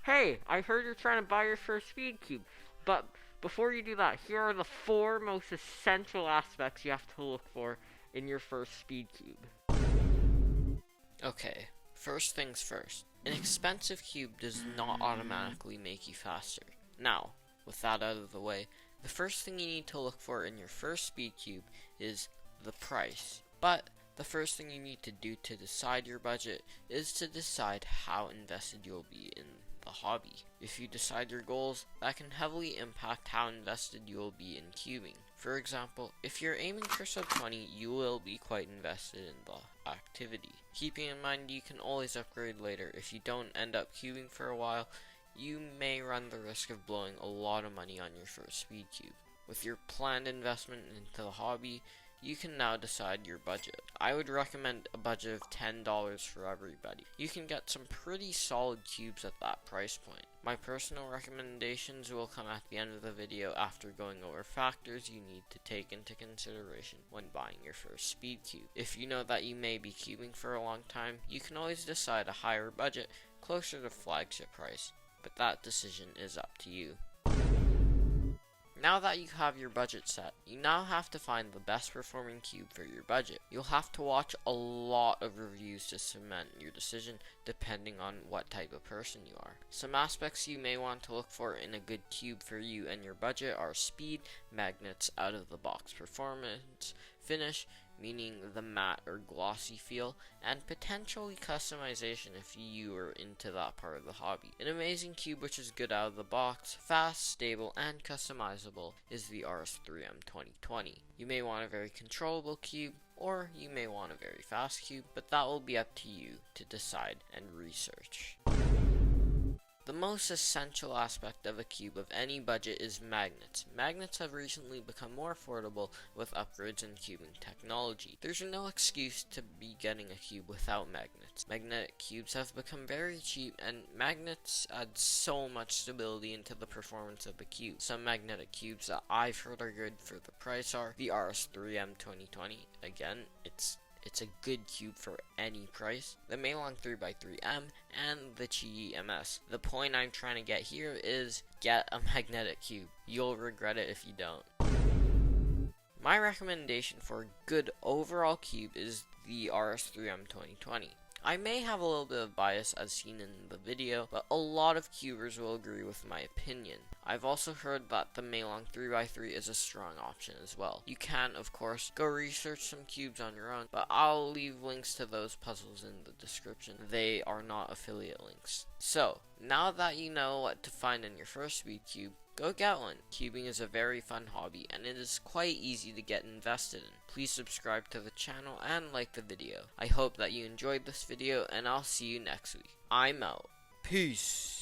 Hey, I heard you're trying to buy your first Speedcube, but before you do that, here are the 4 most essential aspects you have to look for in your first Speedcube. Okay, first things first. An expensive cube does not automatically make you faster. Now, with that out of the way, the first thing you need to look for in your first Speedcube is the price. But the first thing you need to do to decide your budget is to decide how invested you'll be in the hobby. If you decide your goals, that can heavily impact how invested you will be in cubing. For example, if you're aiming for sub 20, you will be quite invested in the activity. Keeping in mind you can always upgrade later. If you don't end up cubing for a while, you may run the risk of blowing a lot of money on your first Speedcube. With your planned investment into the hobby, you can now decide your budget. I would recommend a budget of $10 for everybody. You can get some pretty solid cubes at that price point. My personal recommendations will come at the end of the video after going over factors you need to take into consideration when buying your first Speedcube. If you know that you may be cubing for a long time, you can always decide a higher budget closer to flagship price, but that decision is up to you. Now that you have your budget set, you now have to find the best performing cube for your budget. You'll have to watch a lot of reviews to cement your decision depending on what type of person you are. Some aspects you may want to look for in a good cube for you and your budget are speed, magnets, out of the box performance, finish, meaning the matte or glossy feel, and potentially customization if you are into that part of the hobby. An amazing cube which is good out of the box, fast, stable, and customizable is the RS3M 2020. You may want a very controllable cube, or you may want a very fast cube, but that will be up to you to decide and research. The most essential aspect of a cube of any budget is magnets. Magnets have recently become more affordable with upgrades in cubing technology. There's no excuse to be getting a cube without magnets. Magnetic cubes have become very cheap, and magnets add so much stability into the performance of the cube. Some magnetic cubes that I've heard are good for the price are the RS3M 2020. Again, it's a good cube for any price. The Melon 3x3M and the Chi MS. The point I'm trying to get here is get a magnetic cube. You'll regret it if you don't. My recommendation for a good overall cube is the RS3M 2020. I may have a little bit of bias as seen in the video, but a lot of cubers will agree with my opinion. I've also heard that the Melon 3x3 is a strong option as well. You can, of course, go research some cubes on your own, but I'll leave links to those puzzles in the description. They are not affiliate links. So, now that you know what to find in your first Speedcube, go get one. Cubing is a very fun hobby, and it is quite easy to get invested in. Please subscribe to the channel and like the video. I hope that you enjoyed this video, and I'll see you next week. I'm out. Peace.